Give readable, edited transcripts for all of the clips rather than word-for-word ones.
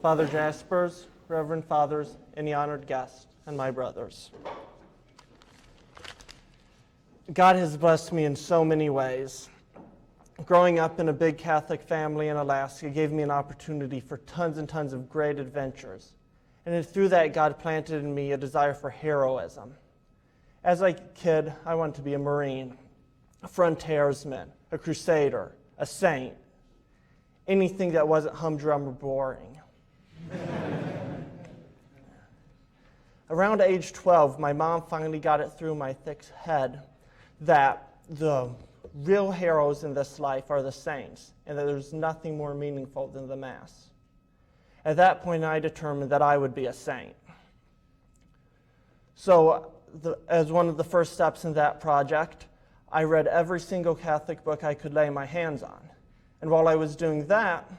Father Jaspers, Reverend Fathers, any honored guests, and my brothers. God has blessed me in so many ways. Growing up in a big Catholic family in Alaska gave me an opportunity for tons and tons of great adventures. And through that, God planted in me a desire for heroism. As a kid, I wanted to be a Marine, a frontiersman, a crusader, a saint, anything that wasn't humdrum or boring. Around age 12, my mom finally got it through my thick head that the real heroes in this life are the saints, and that there's nothing more meaningful than the Mass. At that point, I determined that I would be a saint. So, as one of the first steps in that project, I read every single Catholic book I could lay my hands on. And while I was doing that,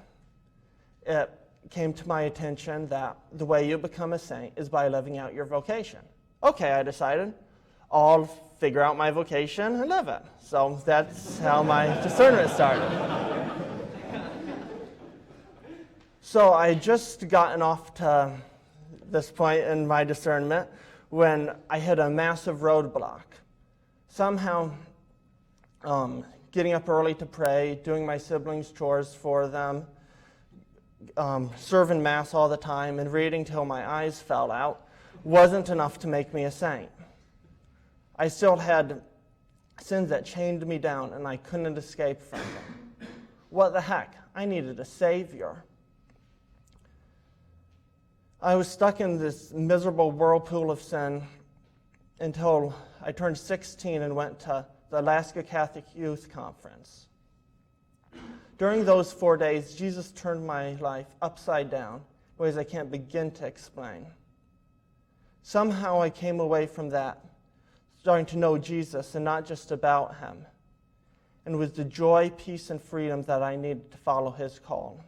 it came to my attention that the way you become a saint is by living out your vocation. Okay, I decided, I'll figure out my vocation and live it. So that's how my discernment started. So I had just gotten off to this point in my discernment when I hit a massive roadblock. Somehow, getting up early to pray, doing my siblings' chores for them, serving Mass all the time, and reading till my eyes fell out wasn't enough to make me a saint. I still had sins that chained me down, and I couldn't escape from them. What the heck? I needed a Savior. I was stuck in this miserable whirlpool of sin until I turned 16 and went to the Alaska Catholic Youth Conference. During those 4 days, Jesus turned my life upside down in ways I can't begin to explain. Somehow I came away from that starting to know Jesus and not just about him, and with the joy, peace, and freedom that I needed to follow his call.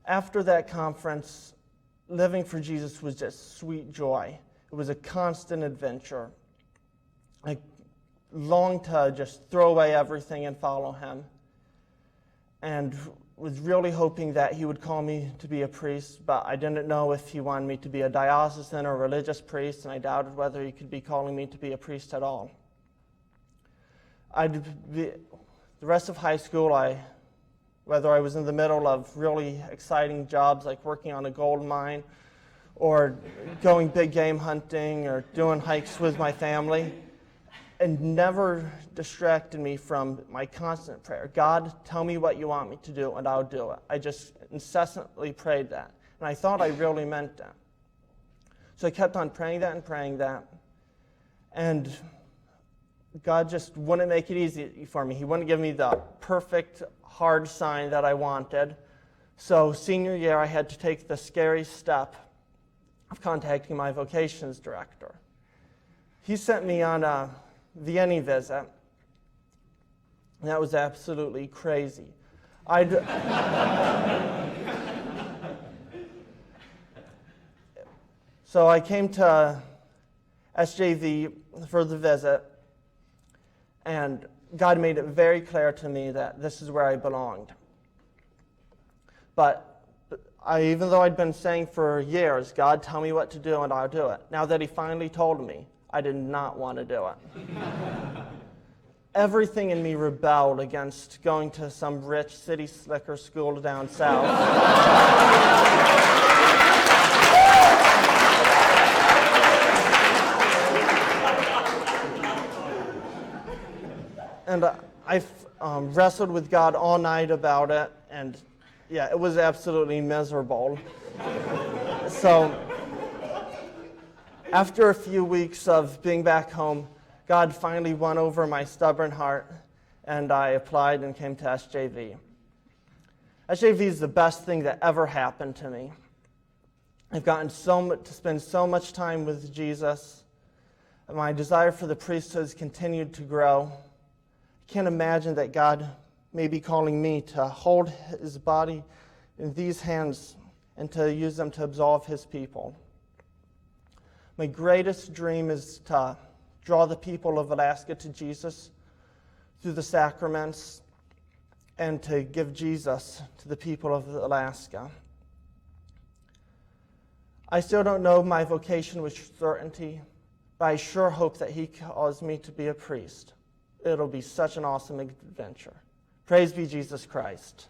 After that conference, living for Jesus was just sweet joy. It was a constant adventure. I longed to just throw away everything and follow him, and was really hoping that he would call me to be a priest, but I didn't know if he wanted me to be a diocesan or religious priest, and I doubted whether he could be calling me to be a priest at all. The rest of high school, whether I was in the middle of really exciting jobs like working on a gold mine or going big game hunting or doing hikes with my family, and never distracted me from my constant prayer. God, tell me what you want me to do, and I'll do it. I just incessantly prayed that, and I thought I really meant that. So I kept on praying that, and God just wouldn't make it easy for me. He wouldn't give me the perfect, hard sign that I wanted. So senior year, I had to take the scary step of contacting my vocations director. He sent me on a Vienna visit. That was absolutely crazy. So I came to SJV for the visit, and God made it very clear to me that this is where I belonged. But even though I'd been saying for years, God, tell me what to do and I'll do it, now that he finally told me, I did not want to do it. Everything in me rebelled against going to some rich city slicker school down south. And I wrestled with God all night about it, and yeah, it was absolutely miserable. So after a few weeks of being back home, God finally won over my stubborn heart, and I applied and came to SJV. SJV is the best thing that ever happened to me. I've gotten to spend so much time with Jesus. My desire for the priesthood has continued to grow. I can't imagine that God may be calling me to hold his body in these hands and to use them to absolve his people. My greatest dream is to draw the people of Alaska to Jesus through the sacraments and to give Jesus to the people of Alaska. I still don't know my vocation with certainty, but I sure hope that he calls me to be a priest. It'll be such an awesome adventure. Praise be Jesus Christ.